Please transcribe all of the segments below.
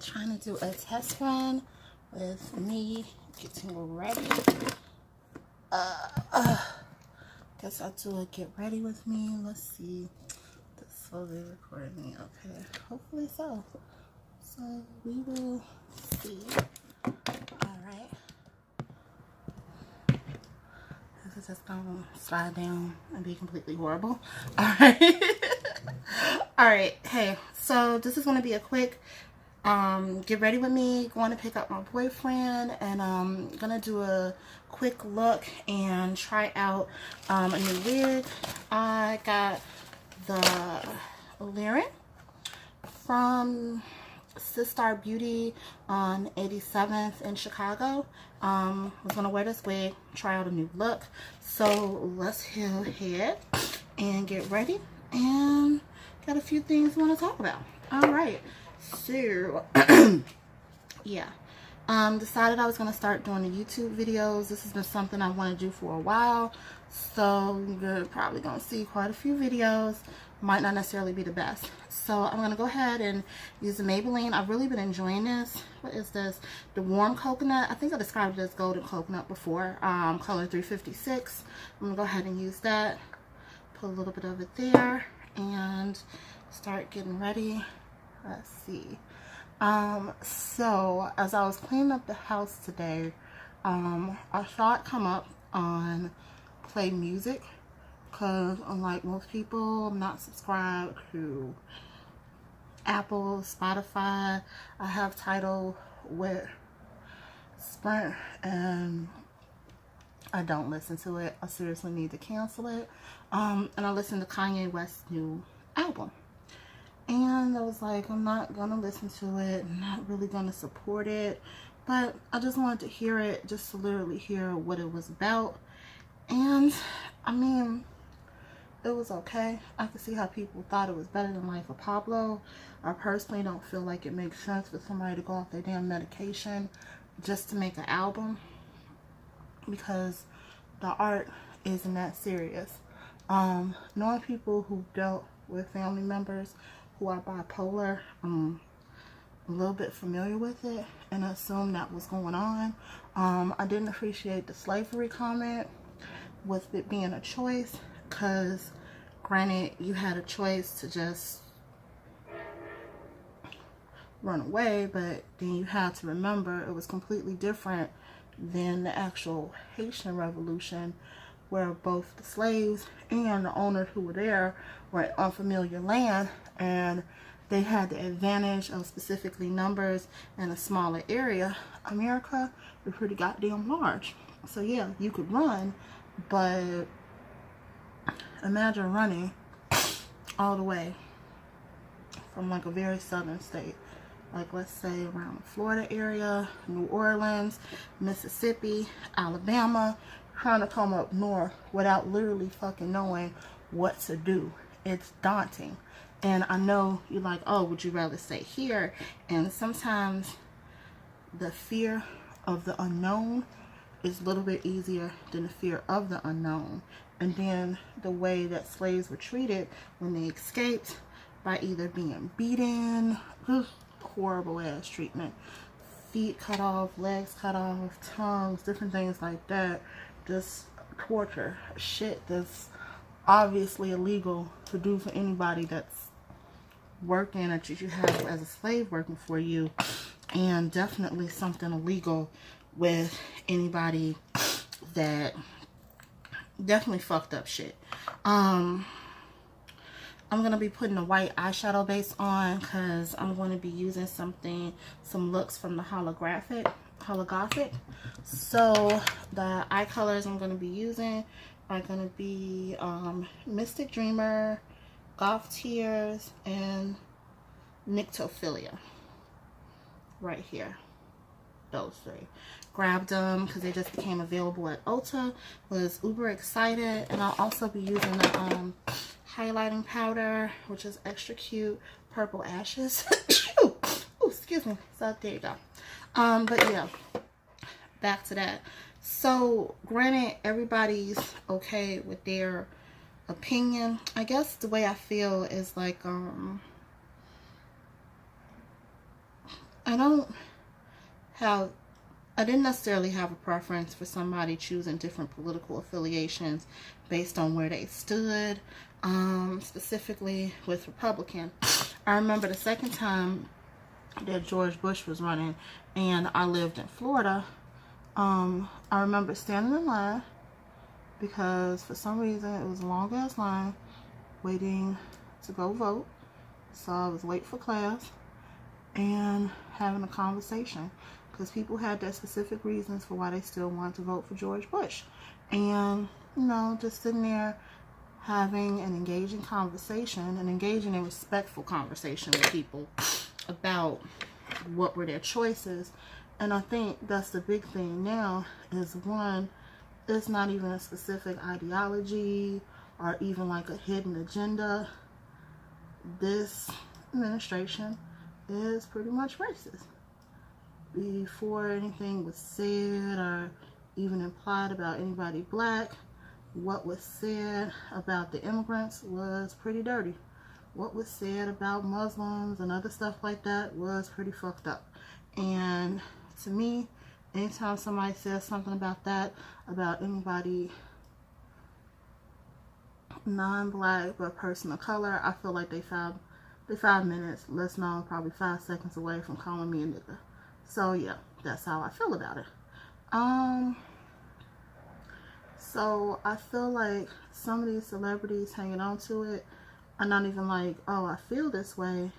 trying to do a test run with me getting ready. Guess I'll do a get ready with me. Let's see. This will be recording. Okay, hopefully so. So we will see. Alright. This is just gonna slide down and be completely horrible. Alright. Alright, hey, so this is gonna be a quick get ready with me, going to pick up my boyfriend, and I'm gonna do a quick look and try out a new wig. I got the Lyric from Sistar Beauty on 87th in Chicago. I was gonna wear this wig, try out a new look. So let's go ahead and get ready, and got a few things we want to talk about. All right. So, yeah, decided I was going to start doing the YouTube videos. This has been something I want to do for a while, so you're probably going to see quite a few videos. Might not necessarily be the best. So I'm going to go ahead and use the Maybelline. I've really been enjoying this. What is this? The Warm Coconut. I think I described it as Golden Coconut before. Color 356. I'm going to go ahead and use that. Put a little bit of it there and start getting ready. Let's see. So as I was cleaning up the house today, I saw it come up on Play Music, because unlike most people, I'm not subscribed to Apple, Spotify. I have Tidal with Sprint, and I don't listen to it. I seriously need to cancel it. And I listened to Kanye West's new album. And I was like, I'm not going to listen to it. I'm not really going to support it. But I just wanted to hear it, just to literally hear what it was about. And, I mean, it was okay. I could see how people thought it was better than Life of Pablo. I personally don't feel like it makes sense for somebody to go off their damn medication just to make an album, because the art isn't that serious. Knowing people who dealt with family members who are bipolar, I'm a little bit familiar with it, and I assumed that was going on. I didn't appreciate the slavery comment with it being a choice, because granted, you had a choice to just run away, but then you had to remember it was completely different than the actual Haitian Revolution, where both the slaves and the owners who were there were in unfamiliar land, and they had the advantage of specifically numbers in a smaller area. America is pretty goddamn large. So yeah, you could run, but imagine running all the way from like a very southern state, like let's say around the Florida area, New Orleans, Mississippi, Alabama, trying to come up north without literally fucking knowing what to do. It's daunting. And I know you're like, oh, would you rather stay here? And sometimes the fear of the unknown is a little bit easier than the fear of the unknown. And then the way that slaves were treated when they escaped, by either being beaten, just horrible ass treatment, feet cut off, legs cut off, tongues, different things like that. Just torture. Shit that's obviously illegal to do for anybody that's working, or that you have as a slave working for you, and definitely something illegal with anybody that definitely fucked up shit. I'm going to be putting a white eyeshadow base on, because I'm going to be using some looks from the holographic. So the eye colors I'm going to be using are going to be Mystic Dreamer, Golf Tears, and Nyctophilia. Right here. Those three. Grabbed them because they just became available at Ulta. Was uber excited. And I'll also be using the highlighting powder, which is extra cute, Purple Ashes. Ooh, excuse me. So there you go. But yeah, back to that. So granted, everybody's okay with their opinion. I guess the way I feel is like I didn't necessarily have a preference for somebody choosing different political affiliations based on where they stood, specifically with Republican. I remember the second time that George Bush was running and I lived in Florida, I remember standing in line because for some reason it was a long ass line waiting to go vote. So I was late for class and having a conversation because people had their specific reasons for why they still wanted to vote for George Bush. And, you know, just sitting there having an engaging conversation, an engaging and respectful conversation with people about what were their choices. And I think that's the big thing now is, one, it's not even a specific ideology or even like a hidden agenda. This administration is pretty much racist. Before anything was said or even implied about anybody black, what was said about the immigrants was pretty dirty. What was said about Muslims and other stuff like that was pretty fucked up. And to me, anytime somebody says something about that, about anybody non-black but person of color, I feel like they 5 minutes, let's know, probably 5 seconds away from calling me a nigga. So yeah, that's how I feel about it. So I feel like some of these celebrities hanging on to it are not even like, oh, I feel this way.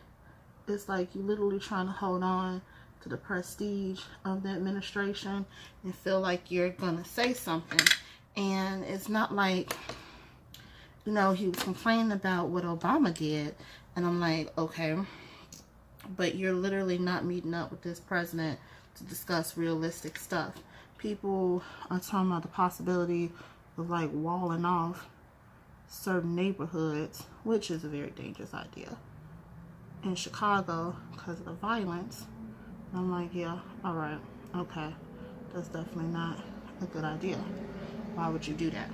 It's like you literally trying to hold on to the prestige of the administration and feel like you're gonna say something. And it's not like, you know, he was complaining about what Obama did, and I'm like, okay, but you're literally not meeting up with this president to discuss realistic stuff. People are talking about the possibility of like walling off certain neighborhoods, which is a very dangerous idea, in Chicago because of the violence. And I'm like, yeah, all right, okay, that's definitely not a good idea. Why would you do that?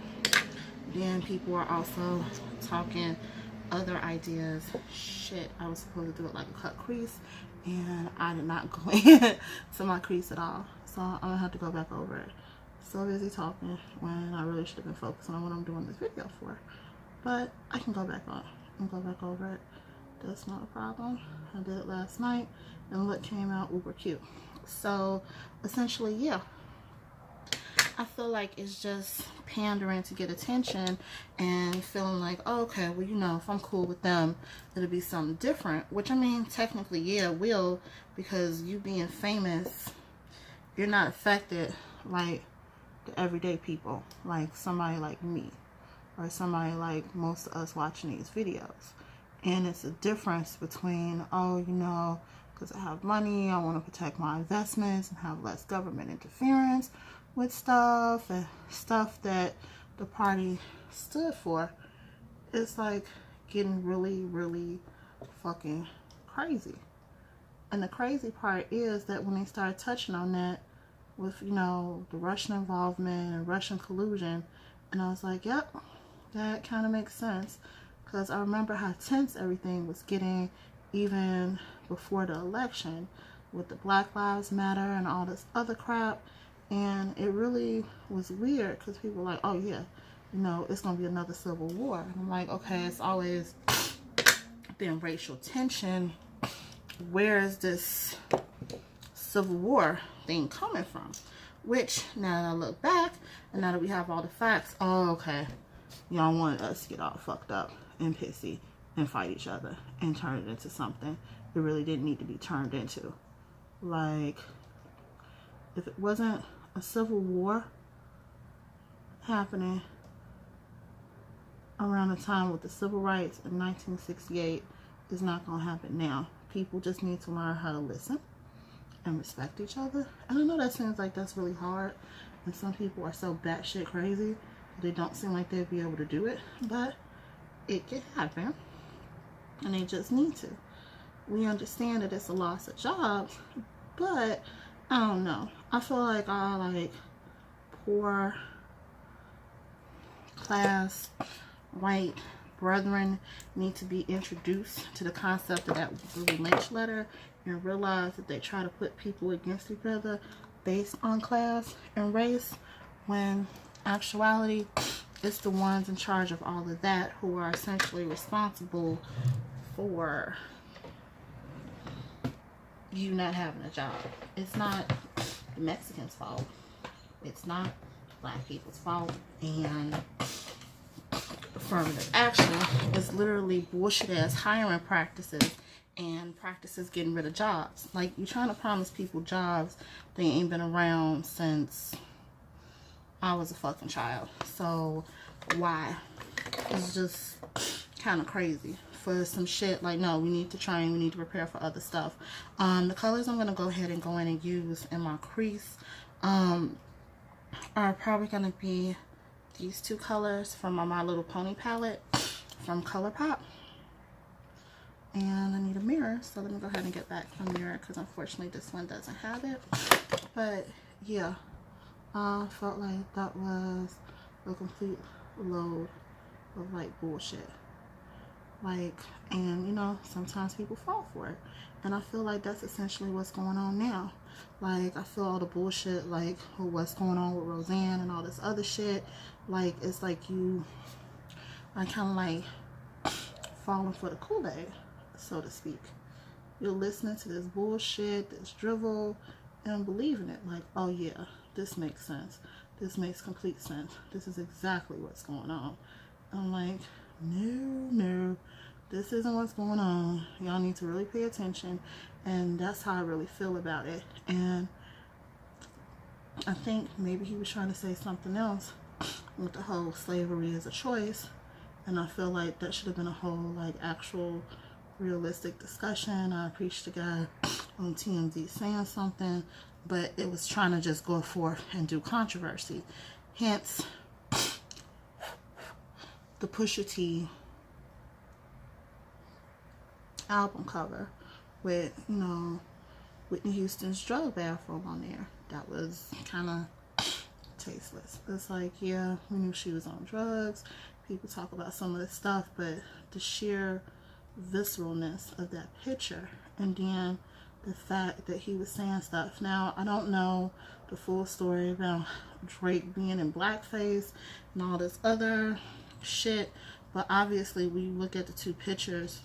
Then people are also talking other ideas. Shit, I was supposed to do it like a cut crease, and I did not go into my crease at all. So I'm gonna have to go back over it. So busy talking when I really should have been focusing on what I'm doing this video for. But I can go back on and go back over it. That's not a problem. I did it last night, and look, came out uber cute. So essentially, yeah, I feel like it's just pandering to get attention and feeling like, oh, okay, well, you know, if I'm cool with them, it'll be something different. Which, I mean, technically, yeah, it will, because you being famous, you're not affected like the everyday people, like somebody like me or somebody like most of us watching these videos. And it's a difference between, oh, you know, because I have money, I want to protect my investments and have less government interference with stuff and stuff that the party stood for. It's like getting really, really fucking crazy. And the crazy part is that when they started touching on that with, you know, the Russian involvement and Russian collusion, and I was like, yep, that kind of makes sense. Because I remember how tense everything was getting even before the election with the Black Lives Matter and all this other crap. And it really was weird because people were like, oh yeah, you know, it's going to be another civil war. And I'm like, okay, it's always been racial tension. Where is this civil war thing coming from? Which, now that I look back, and now that we have all the facts, oh, okay, y'all wanted us to get all fucked up and pissy and fight each other and turn it into something it really didn't need to be turned into. Like, if it wasn't a civil war happening around the time with the civil rights in 1968, it's not going to happen now. People just need to learn how to listen and respect each other. And I know that seems like that's really hard, and some people are so batshit crazy they don't seem like they'd be able to do it, but it can happen, and they just need to. We understand that it's a loss of jobs, but I don't know. I feel like all like poor class white brethren need to be introduced to the concept of that Willie Lynch letter and realize that they try to put people against each other based on class and race, when actuality it's the ones in charge of all of that who are essentially responsible for you not having a job. It's not the Mexicans' fault. It's not black people's fault. And affirmative action is literally bullshit ass hiring practices and practices getting rid of jobs. Like, you're trying to promise people jobs they ain't been around since I was a fucking child. So why? It's just kind of crazy for some shit. Like, no, we need to train, we need to prepare for other stuff. The colors I'm going to go ahead and go in and use in my crease are probably going to be these two colors from my My Little Pony palette from ColourPop. And I need a mirror, so let me go ahead and get back a mirror, because unfortunately this one doesn't have it. But yeah, I felt like that was a complete load of like bullshit. Like, and you know, sometimes people fall for it, and I feel like that's essentially what's going on now. Like, I feel all the bullshit, like what's going on with Roseanne and all this other shit, like it's like you are kind of like falling for the Kool-Aid, so to speak. You're listening to this bullshit, this drivel, and believing it. Like, oh yeah, this makes sense, this makes complete sense, this is exactly what's going on. I'm like, no, this isn't what's going on. Y'all need to really pay attention. And that's how I really feel about it. And I think maybe he was trying to say something else with the whole slavery is a choice, and I feel like that should have been a whole like actual realistic discussion. I appreciate the guy on TMZ saying something, but it was trying to just go forth and do controversy. Hence the Pusha T album cover with, you know, Whitney Houston's drug bathroom on there. That was kind of tasteless. It's like, yeah, we knew she was on drugs. People talk about some of this stuff, but the sheer visceralness of that picture, and then the fact that he was saying stuff. Now, I don't know the full story about Drake being in blackface and all this other shit, but obviously we look at the two pictures,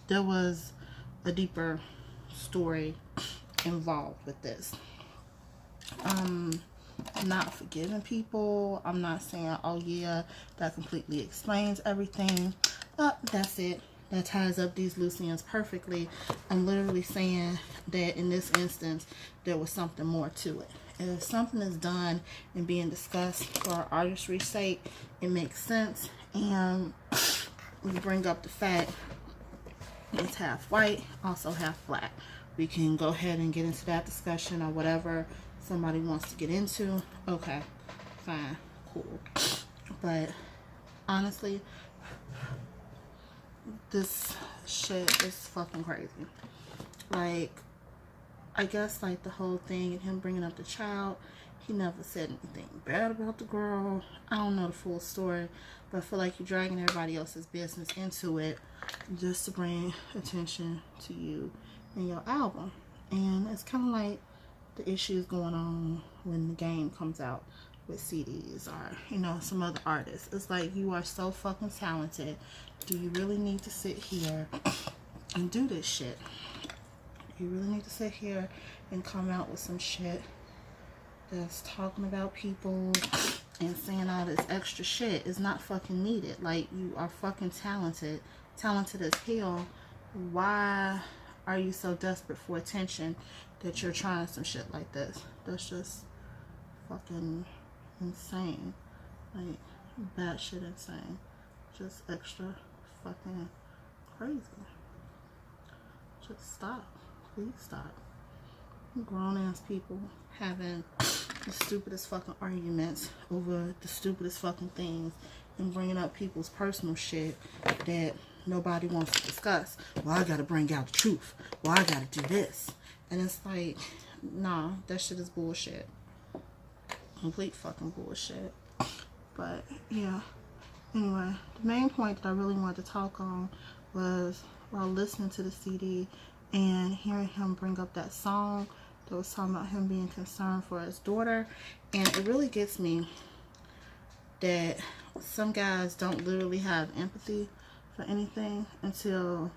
there was a deeper story involved with this. I'm not forgiving people. I'm not saying, oh yeah, that completely explains everything. That's it, that ties up these loose ends perfectly. I'm literally saying that in this instance there was something more to it. If something is done and being discussed for artistry's sake, it makes sense. And we bring up the fact it's half white, also half black. We can go ahead and get into that discussion or whatever somebody wants to get into. Okay, fine, cool. But honestly, this shit is fucking crazy. Like, I guess like the whole thing and him bringing up the child, he never said anything bad about the girl. I don't know the full story, but I feel like you're dragging everybody else's business into it just to bring attention to you and your album. And it's kind of like the issues going on when the game comes out with CDs or, you know, some other artists. It's like, you are so fucking talented. Do you really need to sit here and do this shit? You really need to sit here and come out with some shit that's talking about people and saying all this extra shit is not fucking needed. Like, you are fucking talented as hell. Why are you so desperate for attention that you're trying some shit like this? That's just fucking insane. Like, batshit insane. Just extra fucking crazy. Just stop. Please stop. Grown ass people having the stupidest fucking arguments over the stupidest fucking things and bringing up people's personal shit that nobody wants to discuss. Well, I gotta bring out the truth. Well, I gotta do this. And it's like, nah, that shit is bullshit. Complete fucking bullshit. But yeah, Anyway, the main point that I really wanted to talk on was while listening to the CD and hearing him bring up that song that was talking about him being concerned for his daughter. And it really gets me that some guys don't literally have empathy for anything until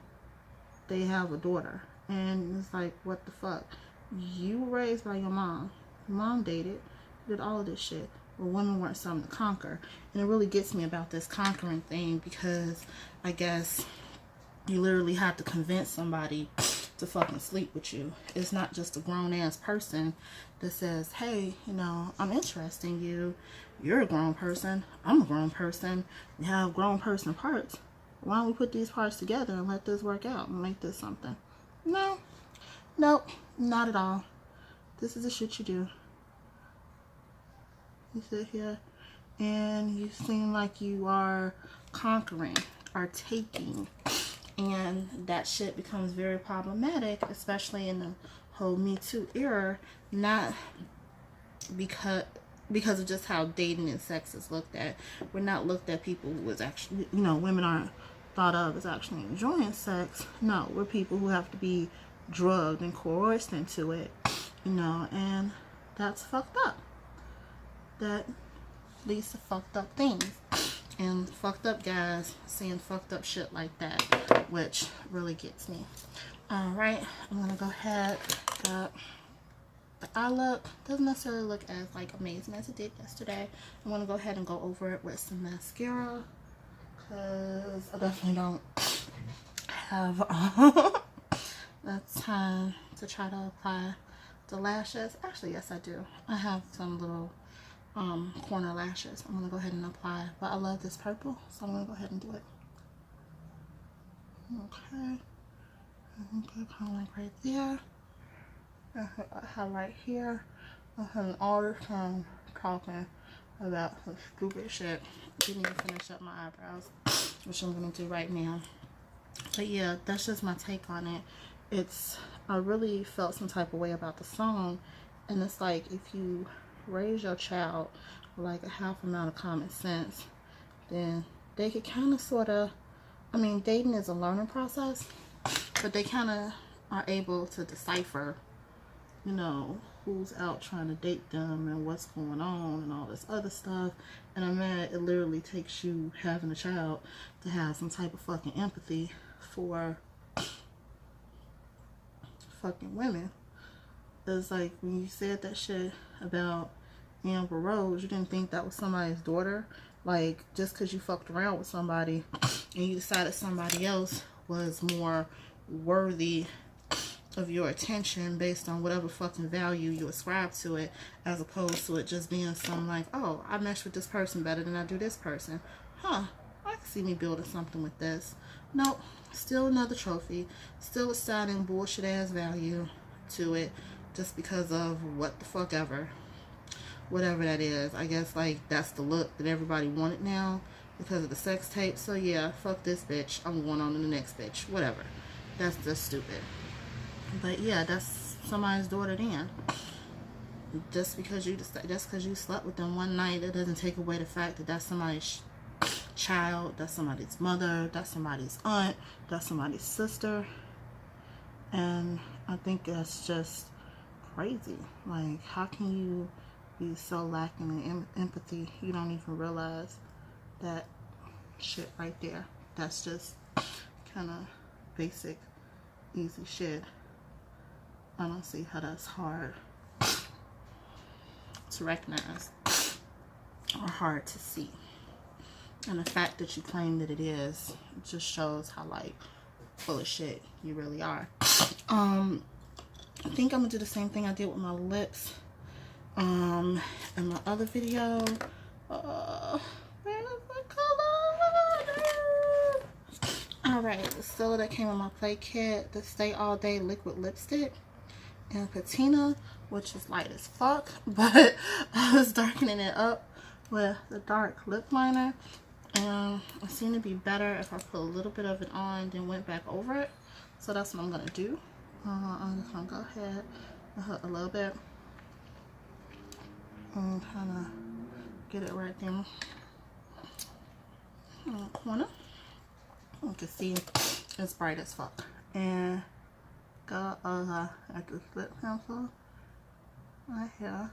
they have a daughter. And it's like, what the fuck? You were raised by your mom. Your mom dated, did all of this shit. Well, women weren't something to conquer. And it really gets me about this conquering thing, because I guess you literally have to convince somebody to fucking sleep with you. It's not just a grown ass person that says, hey, you know, I'm interested in you. You're a grown person. I'm a grown person. We have grown person parts. Why don't we put these parts together and let this work out and make this something? No. Nope. Not at all. This is the shit you do. You sit here and you seem like you are conquering or taking. And that shit becomes very problematic, especially in the whole Me Too era, not because of just how dating and sex is looked at. We're not looked at people who is actually, you know, women aren't thought of as actually enjoying sex. No, we're people who have to be drugged and coerced into it, you know, and that's fucked up. That leads to fucked up things. And fucked up guys seeing fucked up shit like that, which really gets me. Alright, I'm gonna go ahead. The eye look doesn't necessarily look as like amazing as it did yesterday. I'm gonna go ahead and go over it with some mascara, because I definitely don't have the time to try to apply the lashes. Actually, yes I do. I have some little corner lashes I'm gonna go ahead and apply, but I love this purple, so I'm gonna go ahead and do it. Okay, kind of like right there. I highlight here. I'm having all this time talking about some stupid shit. Didn't even finish up my eyebrows, which I'm gonna do right now. But yeah, that's just my take on it. I really felt some type of way about the song, and it's like, if you raise your child with like a half amount of common sense, then they could kind of sort of, I mean, dating is a learning process, but they kind of are able to decipher, you know, who's out trying to date them and what's going on and all this other stuff. And I'm mad it literally takes you having a child to have some type of fucking empathy for fucking women. It's like, when you said that shit about Amber Rose, you didn't think that was somebody's daughter. Like, just because you fucked around with somebody and you decided somebody else was more worthy of your attention based on whatever fucking value you ascribe to it, as opposed to it just being some like, oh, I mesh with this person better than I do this person. Huh, I can see me building something with this. Nope, still another trophy, still assigning bullshit ass value to it just because of what the fuck ever. Whatever that is. I guess like that's the look that everybody wanted now because of the sex tape. So yeah, fuck this bitch, I'm going on to the next bitch. Whatever. That's just stupid. But yeah, that's somebody's daughter then. Just because you slept with them one night, it doesn't take away the fact that that's somebody's child, that's somebody's mother, that's somebody's aunt, that's somebody's sister. And I think that's just crazy. Like, how can you be so lacking in empathy you don't even realize that shit right there? That's just kind of basic, easy shit. I don't see how that's hard to recognize or hard to see. And the fact that you claim that it is just shows how like full of shit you really are. I think I'm gonna do the same thing I did with my lips in my other video. Where's the color? Alright, the still that came in my play kit, the Stay All Day liquid lipstick and patina, which is light as fuck, but I was darkening it up with the dark lip liner, and it seemed to be better if I put a little bit of it on then went back over it. So that's what I'm gonna do. I'm just gonna go ahead and put a little bit and kind of get it right there. in the corner. You can see it's bright as fuck. And go at the lip pencil right here.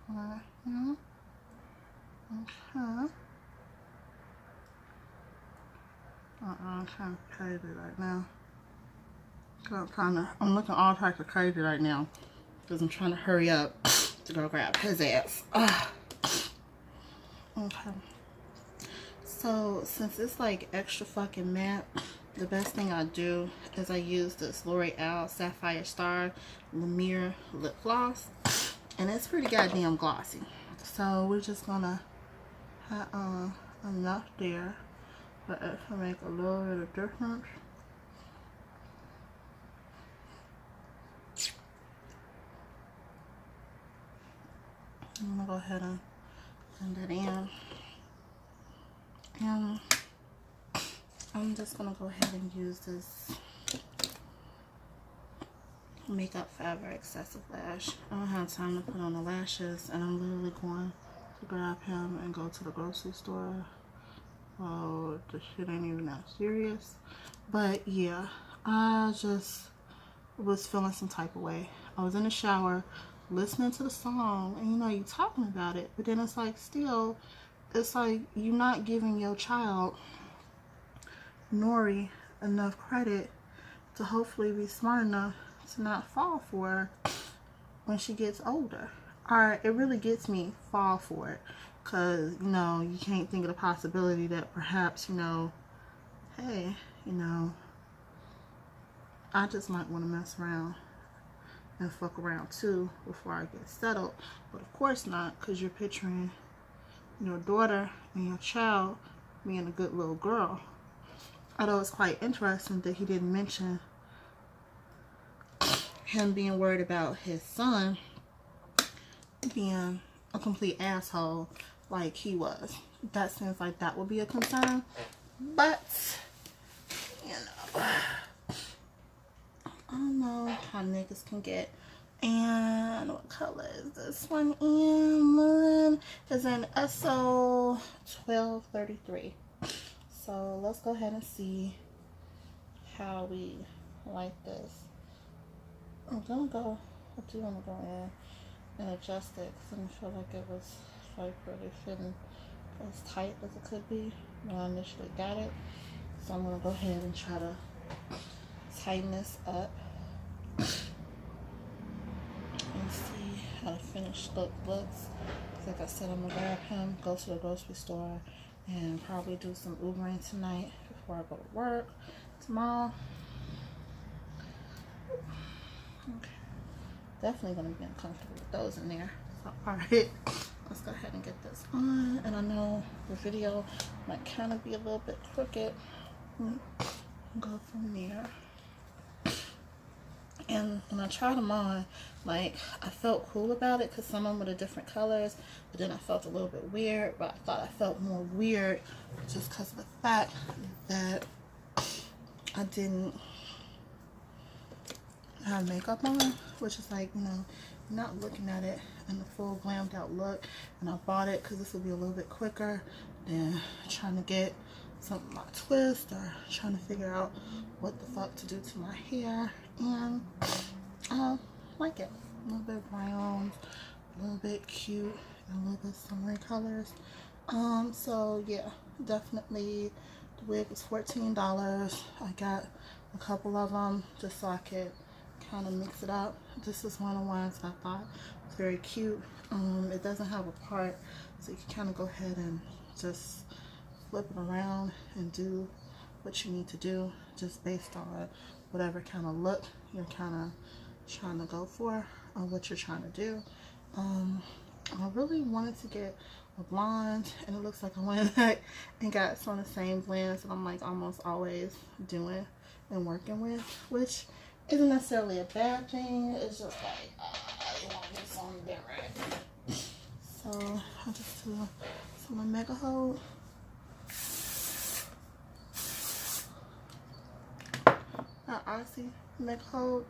Right here. Okay. I'm kind of crazy right now. I'm looking all types of crazy right now because I'm trying to hurry up to go grab his ass. Okay. So since it's like extra fucking matte, the best thing I do is I use this L'Oreal Sapphire Star Lumiere lip gloss, and it's pretty goddamn glossy. So we're just gonna have enough there for it to make a little bit of difference. I'm gonna go ahead and blend that in. And I'm just gonna go ahead and use this Makeup Forever Excessive Lash. I don't have time to put on the lashes, and I'm literally going to grab him and go to the grocery store. Oh, the shit ain't even that serious. But yeah, I just was feeling some type of way. I was in the shower listening to the song, and you know, you talking about it, but then it's like, still, it's like you're not giving your child, Nori, enough credit to hopefully be smart enough to not fall for her when she gets older. Or it really gets me, fall for it, because, you know, you can't think of the possibility that perhaps, you know, hey, you know, I just might want to mess around and fuck around too before I get settled. But of course not, because you're picturing your daughter and your child being a good little girl. Although it's quite interesting that he didn't mention him being worried about his son being a complete asshole like he was. That seems like that would be a concern. But, you know, I don't know how niggas can get. And what color is this one in? Maroon is in SO 1233. So let's go ahead and see how we like this. I'm gonna go, I do want to go in and adjust it because I didn't feel like it was like really fitting as tight as it could be when I initially got it. So I'm gonna go ahead and try to tighten this up and see how the finished look looks. Like I said, I'm gonna grab him, go to the grocery store, and probably do some Ubering tonight before I go to work tomorrow. Okay, definitely gonna be uncomfortable with those in there. So, all right, let's go ahead and get this on. And I know the video might kind of be a little bit crooked. Go from there. And when I tried them on, like, I felt cool about it because some of them were the different colors, but then I felt a little bit weird. But I thought I felt more weird just because of the fact that I didn't have makeup on, which is like, you know, not looking at it in the full glammed out look. And I bought it because this would be a little bit quicker than trying to get something my twist or trying to figure out what the fuck to do to my hair. And I like it. A little bit brown, a little bit cute, and a little bit summery colors. So yeah, definitely the wig was $14. I got a couple of them just so I could kind of mix it up. This is one of the ones I thought was very cute. It doesn't have a part, so you can kind of go ahead and just flip it around and do what you need to do just based on whatever kind of look you're kind of trying to go for or what you're trying to do. I really wanted to get a blonde, and it looks like I went back and got some of the same blends that I'm like almost always doing and working with, which isn't necessarily a bad thing. It's just like you want to do something different. So I'll just do some Mega Hold. Aussie Mega Hold,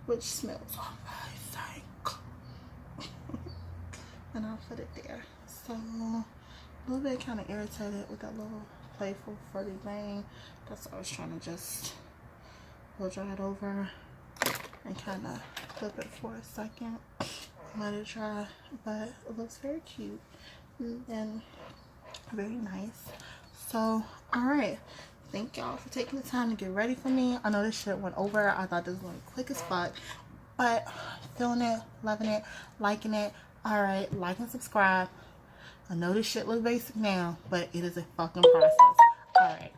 which smells amazing. And I'll put it there. So a little bit kind of irritated with that little playful furry bang. That's what I was trying to just blow dry it over and kind of flip it for a second, let it dry. But it looks very cute and very nice. So alright, thank y'all for taking the time to get ready for me. I know this shit went over. I thought this was going to be quick as fuck, but feeling it, loving it, liking it. Alright, like and subscribe. I know this shit looks basic now, but it is a fucking process. Alright.